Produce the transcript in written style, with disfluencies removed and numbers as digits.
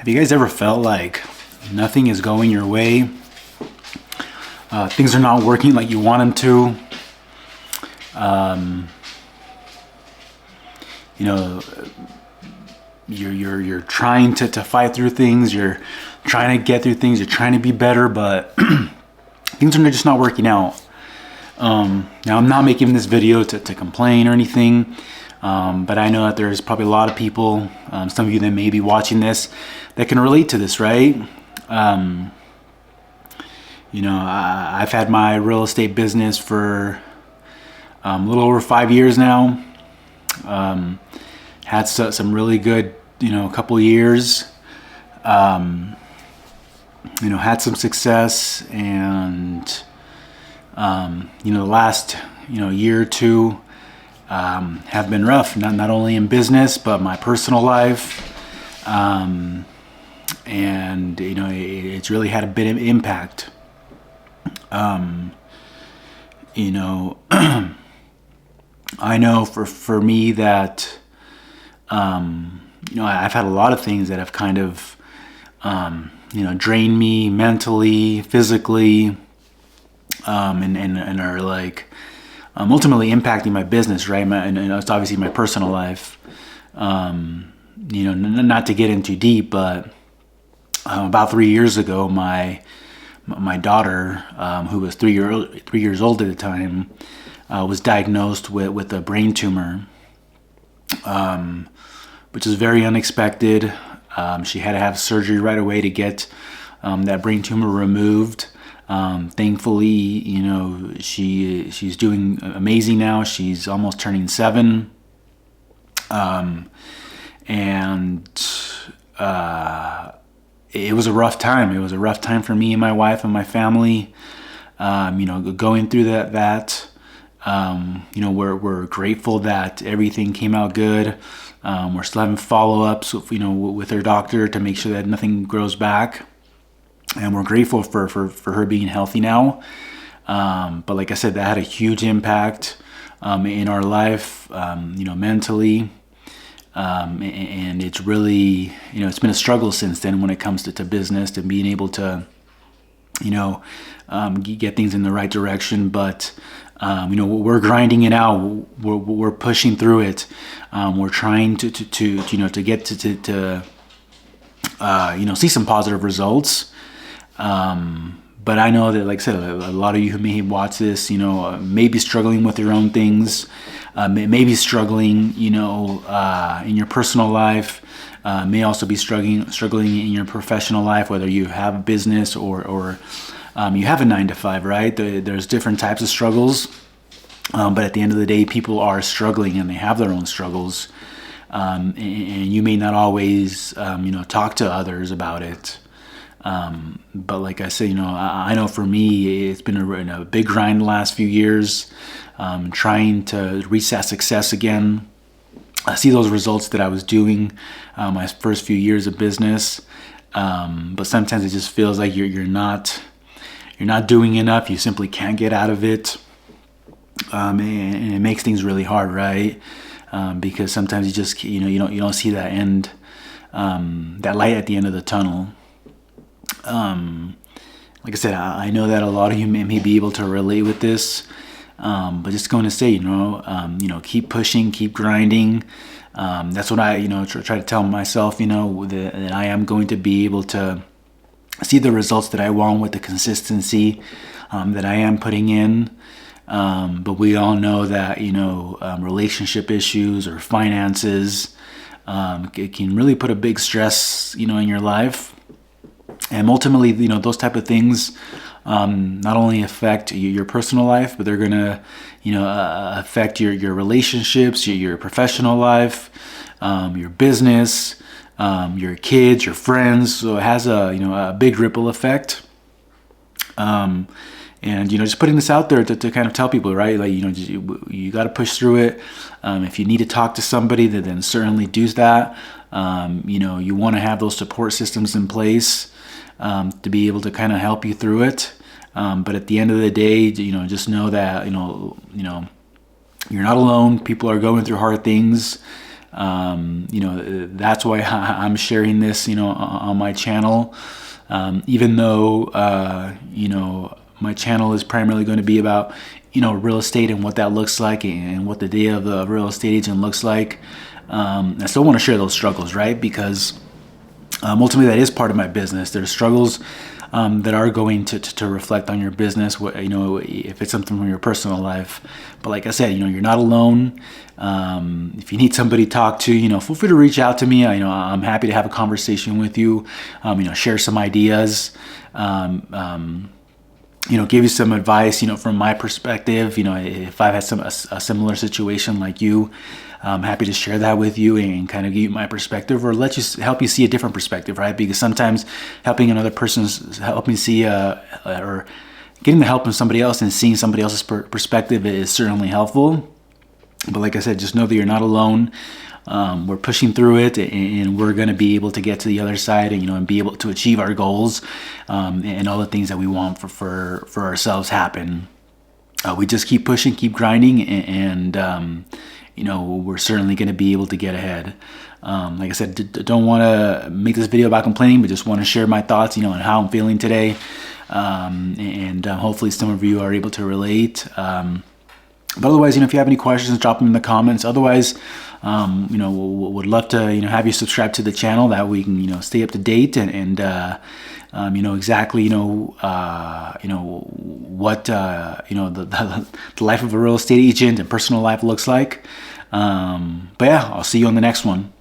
Have you guys ever felt like nothing is going your way? Things are not working like you want them to. You know, you're trying to fight through things. You're trying to get through things. You're trying to be better, but things are just not working out. Now, I'm not making this video to complain or anything, but I know that there's probably a lot of people, some of you that may be watching this, that can relate to this, right? You know, I've had my real estate business for a little over 5 years now. Had some really good, couple years. Had some success, and the last year or two have been rough. Not only in business, but my personal life. And it's really had a bit of impact. I know for me that I've had a lot of things that have kind of drained me mentally, physically, and are like ultimately impacting my business, right? And it's obviously my personal life. Not to get in too deep, but about 3 years ago, my daughter, who was 3 years old at the time, was diagnosed with a brain tumor, which is very unexpected. She had to have surgery right away to get that brain tumor removed. Thankfully, she's doing amazing now. She's almost turning 7. It was a rough time. It was a rough time for me and my wife and my family. Going through that. We're grateful that everything came out good. We're still having follow-ups, with her doctor to make sure that nothing grows back. And we're grateful for her being healthy now. But like I said, that had a huge impact in our life, mentally. And it's really, it's been a struggle since then when it comes to business, to being able to, get things in the right direction. But, we're grinding it out. We're pushing through it. We're trying to get to see some positive results. But I know that, like I said, a lot of you who may watch this, may be struggling with your own things, may be struggling, in your personal life, may also be struggling in your professional life, whether you have a business or you have a 9-to-5, right? There's different types of struggles, but at the end of the day, people are struggling and they have their own struggles, and you may not always, talk to others about it. But like I said, I know for me, it's been a big grind the last few years, trying to reach that success again. I see those results that I was doing my first few years of business, but sometimes it just feels like you're not doing enough. You simply can't get out of it, and it makes things really hard, right? Because sometimes you just you don't see that end, that light at the end of the tunnel. Like I said, I know that a lot of you may be able to relate with this, but just going to say, keep pushing, keep grinding. That's what I, try to tell myself, that I am going to be able to see the results that I want with the consistency that I am putting in. But we all know that, relationship issues or finances, it can really put a big stress, in your life. And ultimately, those type of things not only affect your personal life, but they're going to, affect your relationships, your professional life, your business, your kids, your friends. So it has a big ripple effect. And just putting this out there to kind of tell people, right? Like, you got to push through it. If you need to talk to somebody, then certainly do that. You want to have those support systems in place to be able to kind of help you through it. But at the end of the day, just know that, you're not alone. People are going through hard things. That's why I'm sharing this, on my channel. Even though, my channel is primarily going to be about, real estate and what that looks like and what the day of the real estate agent looks like. I still want to share those struggles, right? Because ultimately that is part of my business. There's struggles that are going to reflect on your business, if it's something from your personal life. But like I said, you're not alone. If you need somebody to talk to, feel free to reach out to me. I'm happy to have a conversation with you, share some ideas, give you some advice, from my perspective. If I've had a similar situation like you, I'm happy to share that with you and kind of give you my perspective, or help you see a different perspective, right? Because sometimes helping another person's helping see or getting the help from somebody else and seeing somebody else's perspective is certainly helpful. But like I said, just know that you're not alone. We're pushing through it, and we're going to be able to get to the other side, and be able to achieve our goals, and all the things that we want for ourselves happen. We just keep pushing, keep grinding, and we're certainly going to be able to get ahead. Like I said, don't want to make this video about complaining, but just want to share my thoughts, on how I'm feeling today, and hopefully some of you are able to relate. But otherwise, if you have any questions, drop them in the comments. Otherwise, would love to, have you subscribe to the channel. That we can, stay up to date and exactly, what, the life of a real estate agent and personal life looks like. But yeah, I'll see you on the next one.